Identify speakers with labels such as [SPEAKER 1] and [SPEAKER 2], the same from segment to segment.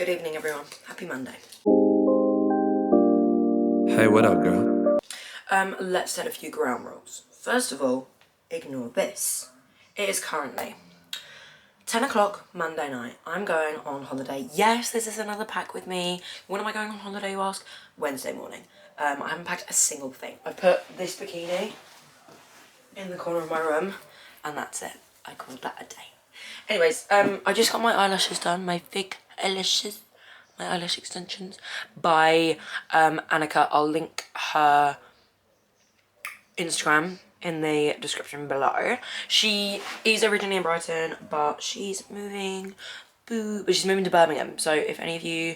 [SPEAKER 1] Good evening, everyone. Happy Monday.
[SPEAKER 2] Hey, what up, girl?
[SPEAKER 1] Let's set a few ground rules. First of all, ignore this. It is currently 10 o'clock Monday night. I'm going on holiday. Yes, this is another pack with me. When am I going on holiday, you ask? Wednesday morning. I haven't packed a single thing. I put this bikini in the corner of my room, and that's it. I call that a day. Anyways, I just got my eyelashes done, my fake eyelashes, my eyelash extensions by Annika. I'll link her Instagram in the description below. She is originally in Brighton, but she's moving, but she's moving to Birmingham. So if any of you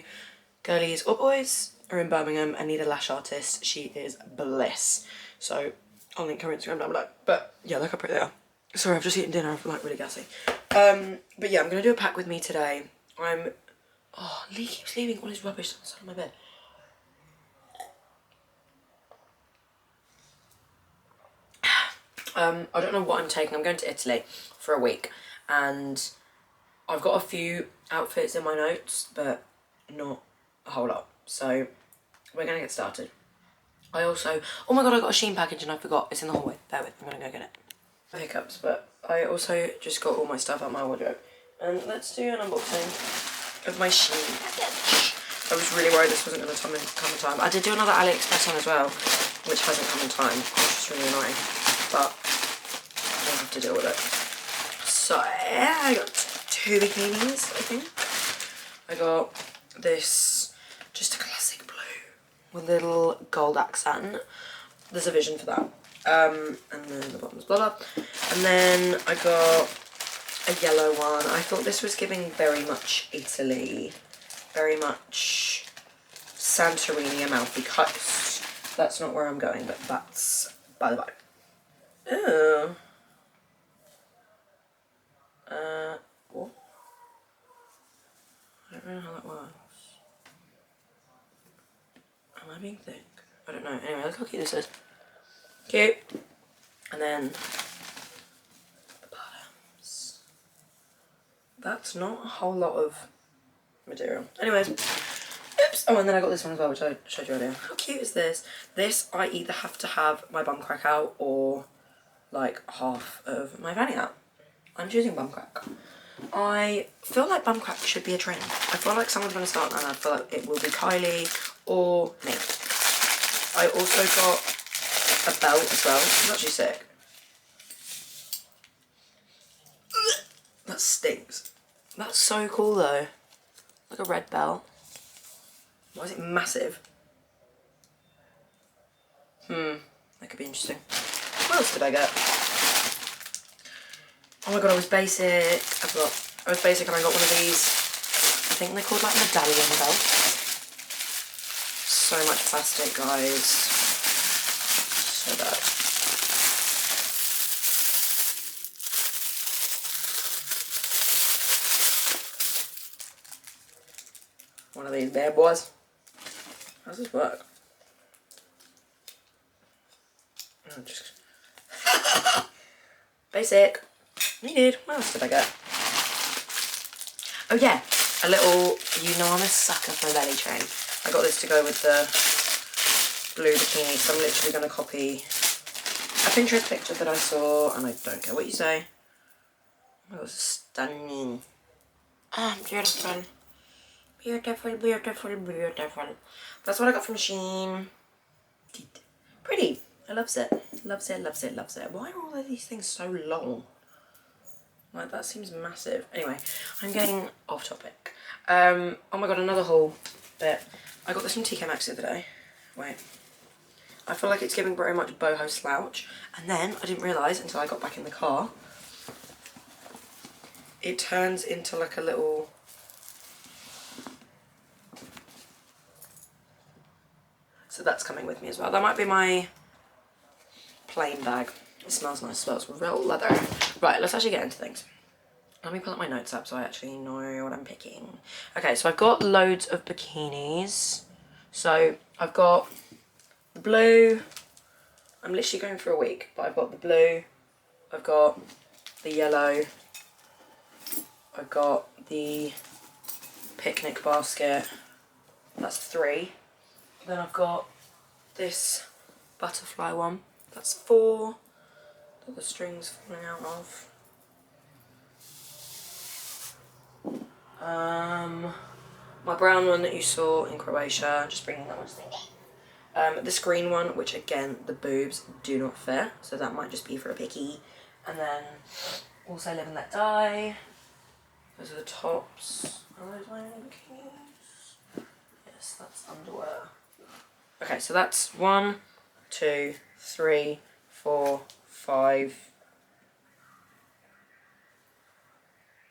[SPEAKER 1] girlies or boys are in Birmingham and need a lash artist, she is bliss. So I'll link her Instagram down below. But yeah, look how pretty they are. Sorry, I've just eaten dinner. I'm like really gassy. But yeah, I'm gonna do a pack with me today. Oh, Lee keeps leaving all his rubbish on the side of my bed. I don't know what I'm taking. I'm going to Italy for a week, and I've got a few outfits in my notes, but not a whole lot. So we're gonna get started. I also, oh my god, I got a Shein package and I forgot. It's in the hallway. Bear with, I'm gonna go get it. Hiccups, but I also just got all my stuff out of my wardrobe. And let's do an unboxing of my Shein package. I was really worried this wasn't gonna come in time. I did do another AliExpress one as well, which hasn't come in time, which is really annoying. But I'll have to deal with it. So I got two bikinis, I think. I got this, just a classic blue with a little gold accent. There's a vision for that. And then the bottom's blah blah. And then I got a yellow one. I thought this was giving very much Italy, very much Santorini, Amalfi Coast. That's not where I'm going, but that's by the by. Oh. What? I don't know how that works. Am I being thick? I don't know. Anyway, look how cute this is. Cute. And then the bottoms. That's not a whole lot of material. Anyways. Oops. Oh, and then I got this one as well, which I showed you earlier. How cute is this? This, I either have to have my bum crack out or like half of my fanny out. I'm choosing bum crack. I feel like bum crack should be a trend. I feel like someone's going to start and I feel like it will be Kylie or me. I also got a belt as well. It's actually sick. That stinks. That's so cool though. Like a red belt. Why is it massive? That could be interesting. What else did I get? Oh my god, I was basic. I was basic and I got one of these. I think they're called like medallion belts. So much plastic, guys. So bad. One of these bad boys. How does this work? Oh, just basic. Needed. What else did I get? Oh yeah, a little, you know I'm a sucker for a belly chain. I got this to go with the blue bikini, so I'm literally going to copy a Pinterest picture that I saw, and I don't care what you say. That was stunning. Ah, beautiful. Beautiful, beautiful, beautiful. That's what I got from Shein. Pretty. I loves it. Loves it, loves it, loves it. Why are all of these things so long? Like, that seems massive. Anyway, I'm getting off topic. Oh my god, another haul bit. I got this from TK Maxx the other day. Wait. I feel like it's giving very much boho slouch. And then, I didn't realise until I got back in the car, it turns into like a little... So that's coming with me as well. That might be my plain bag. It smells nice as well. It's real leather. Right, let's actually get into things. Let me pull up my notes up so I actually know what I'm picking. Okay, so I've got loads of bikinis. So I've got the blue. I'm literally going for a week, but I've got the blue. I've got the yellow. I've got the picnic basket. That's 3. Then I've got this butterfly one. That's 4. That the string's falling out of. My brown one that you saw in Croatia, just bringing that one. This green one, which again, the boobs do not fit, so that might just be for a picky. And then also Live and Let Die. Those are the tops. Are those my only bikinis? Yes, that's underwear. Okay, so that's 1, 2, 3, 4, 5,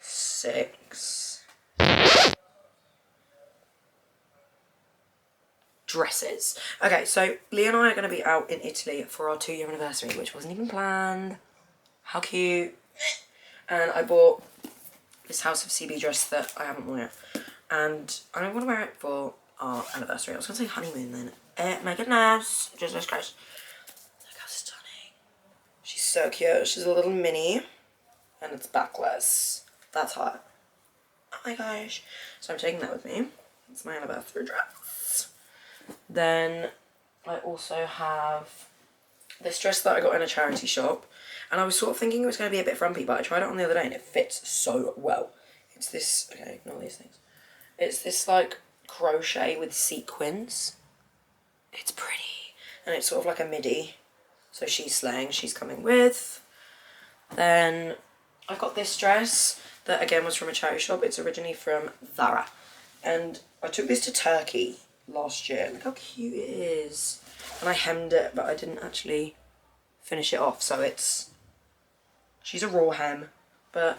[SPEAKER 1] 6 dresses. Okay, so Lee and I are going to be out in Italy for our 2-year anniversary, which wasn't even planned. How cute. And I bought this House of CB dress that I haven't worn yet. And I don't want to wear it for our anniversary. I was going to say honeymoon then. My goodness. Jesus Christ. Look how stunning. She's so cute. She's a little mini. And it's backless. That's hot. Oh my gosh. So I'm taking that with me. It's my anniversary dress. Then I also have this dress that I got in a charity shop. And I was sort of thinking it was going to be a bit frumpy, but I tried it on the other day and it fits so well. It's this, okay, ignore these things. It's this like crochet with sequins. It's pretty. And it's sort of like a midi. So she's slaying, she's coming with. Then I've got this dress that again was from a charity shop. It's originally from Zara. And I took this to Turkey last year. Look how cute it is. And I hemmed it, but I didn't actually finish it off. So it's, she's a raw hem, but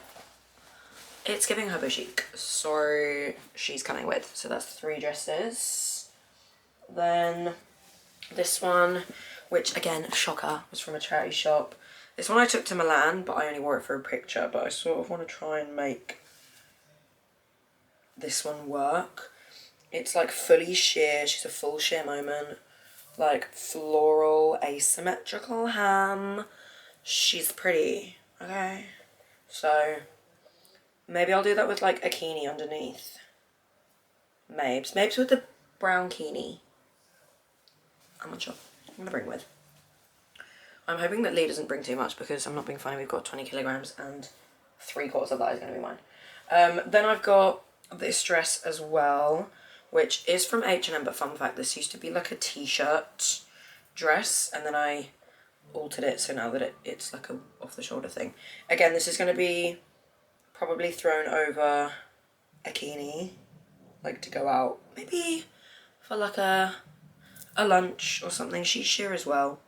[SPEAKER 1] it's giving her boutique. So she's coming with. So that's 3 dresses. Then this one, which again, shocker, was from a charity shop. This one I took to Milan, but I only wore it for a picture, but I sort of want to try and make this one work. It's like fully sheer, she's a full sheer moment, like floral, asymmetrical hem. She's pretty, okay? So maybe I'll do that with like a kini underneath. Mabes with the brown kini. I'm not sure. I'm gonna bring with. I'm hoping that Lee doesn't bring too much because I'm not being funny. We've got 20 kilograms and 3/4 of that is going to be mine. Then I've got this dress as well, which is from H&M, but fun fact, this used to be like a t-shirt dress and then I altered it so now that it's like a off-the-shoulder thing. Again, this is going to be probably thrown over a kini, like to go out, maybe for like a lunch or something. She's sheer as well.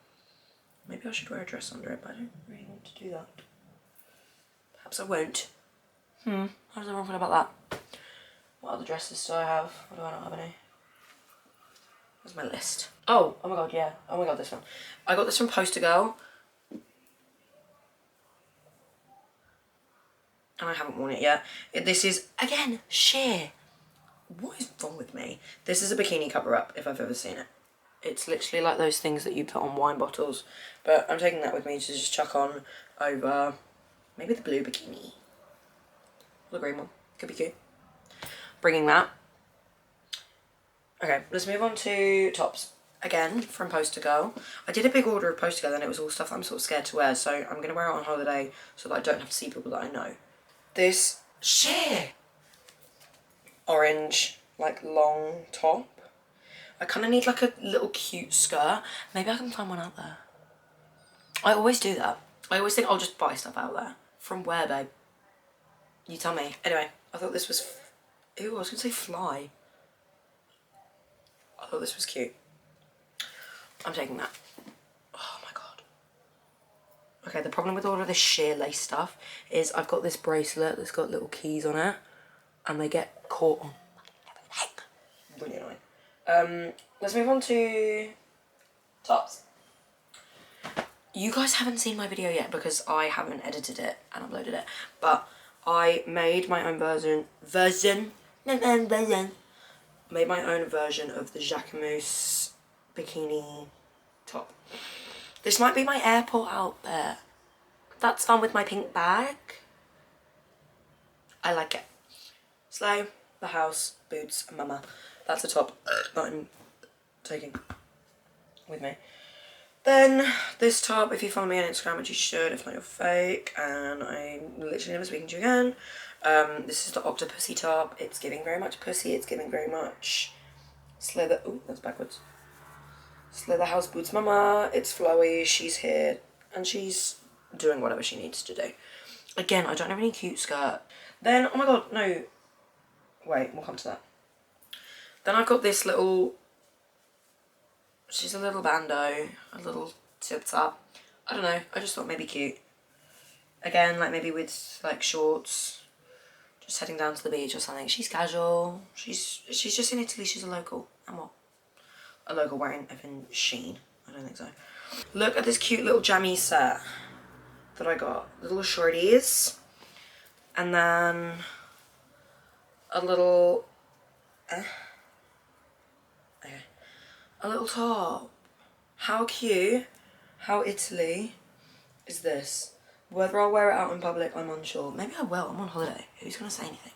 [SPEAKER 1] Maybe I should wear a dress under it, but I don't really want to do that. Perhaps I won't. How does everyone feel about that? What other dresses do I have? Or do I not have any? Where's my list? Oh my god, yeah. Oh my god, this one. I got this from Poster Girl. And I haven't worn it yet. This is, again, sheer. What is wrong with me? This is a bikini cover-up, if I've ever seen it. It's literally like those things that you put on wine bottles. But I'm taking that with me to just chuck on over maybe the blue bikini. Or the green one. Could be cute. Bringing that. Okay, let's move on to tops. Again, from Poster Girl. I did a big order of Poster Girl and it was all stuff that I'm sort of scared to wear. So I'm going to wear it on holiday so that I don't have to see people that I know. This sheer orange, like long top. I kind of need like a little cute skirt. Maybe I can find one out there. I always do that. I always think I'll just buy stuff out there. From where, babe? You tell me. Anyway, I thought this was... Ew, I was going to say fly. I thought this was cute. I'm taking that. Oh my god. Okay, the problem with all of this sheer lace stuff is I've got this bracelet that's got little keys on it. And they get caught on everything. Really annoying. Let's move on to tops. You guys haven't seen my video yet because I haven't edited it and uploaded it, but I made my own made my own version of the Jacquemus bikini top. This might be my airport outfit. That's fun with my pink bag. I like it. Slow, the house boots mama. That's the top that I'm taking with me. Then this top, if you follow me on Instagram, which you should, if not you're fake, and I'm literally never speaking to you again. This is the Octopussy top. It's giving very much pussy. It's giving very much Slither. Ooh, that's backwards. Slither House Boots Mama. It's flowy. She's here, and she's doing whatever she needs to do. Again, I don't have any cute skirt. Then, oh my god, no. Wait, we'll come to that. Then I've got this little. She's a little bandeau, a little tip top. I don't know, I just thought maybe cute. Again, like maybe with like shorts, just heading down to the beach or something. She's casual. She's just in Italy. She's a local. And what? A local wearing effing Shein. I don't think so. Look at this cute little jammy set that I got. Little shorties, and then a little. Okay. A little top. How cute, how Italy is this? Whether I'll wear it out in public, I'm unsure. Maybe I will, I'm on holiday. Who's gonna say anything?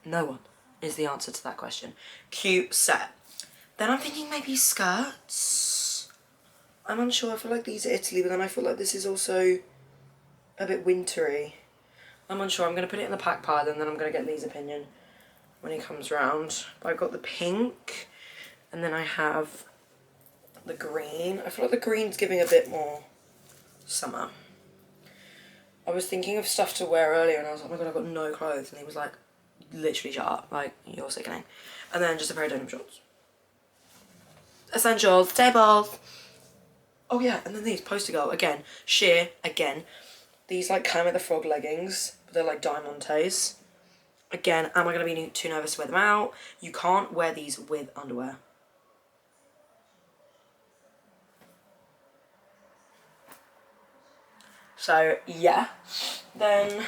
[SPEAKER 1] No one is the answer to that question. Cute set. Then I'm thinking maybe skirts. I'm unsure, I feel like these are Italy, but then I feel like this is also a bit wintry. I'm unsure, I'm gonna put it in the pack pile and then I'm gonna get Lee's opinion when he comes round. But I've got the pink. And then I have the green. I feel like the green's giving a bit more summer. I was thinking of stuff to wear earlier and I was like, oh my god, I've got no clothes. And he was like, literally shut up. Like, you're sickening. And then just a pair of denim shorts. Essentials, tables. Oh yeah, and then these, Poster Girl, again. Sheer, again. These like Kermit the Frog leggings. But they're like diamantes. Again, am I going to be too nervous to wear them out? You can't wear these with underwear. So, yeah. Then,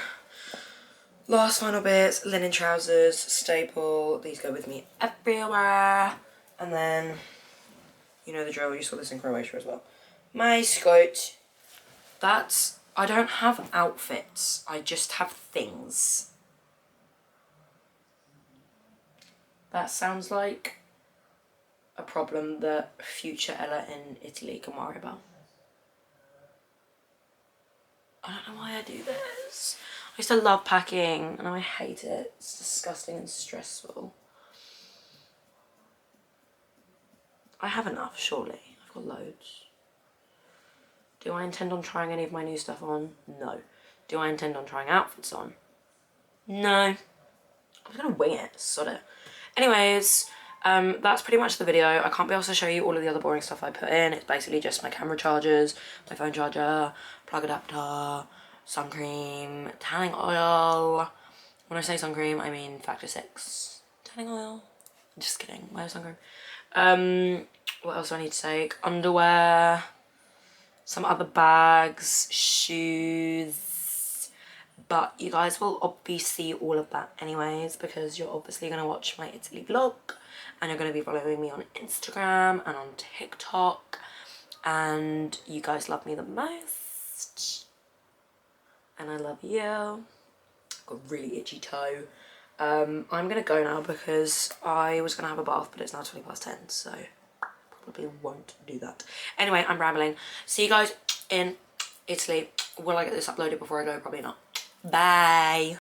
[SPEAKER 1] last final bits, linen trousers, staple. These go with me everywhere. And then, you know the drill, you saw this in Croatia as well. My skirt. That's, I don't have outfits. I just have things. That sounds like a problem that future Ella in Italy can worry about. I don't know why I do this. I used to love packing and I hate it. It's disgusting and stressful. I have enough, surely. I've got loads. Do I intend on trying any of my new stuff on? No. Do I intend on trying outfits on? No. I was gonna wing it, sod it. Anyways, that's pretty much the video. I can't be able to show you all of the other boring stuff I put in. It's basically just my camera chargers, my phone charger, plug adapter, sun cream, tanning oil. When I say sun cream, I mean factor 6 tanning oil. Just kidding, my sun cream. What else do I need to take? Underwear, some other bags, shoes. But you guys will obviously see all of that anyways, because you're obviously going to watch my Italy vlog and you're going to be following me on Instagram and on TikTok, and you guys love me the most and I love you. I've got a really itchy toe. I'm going to go now because I was going to have a bath, but it's now 10:20, so probably won't do that. Anyway, I'm rambling. See you guys in Italy. Will I get this uploaded before I go? Probably not. Bye.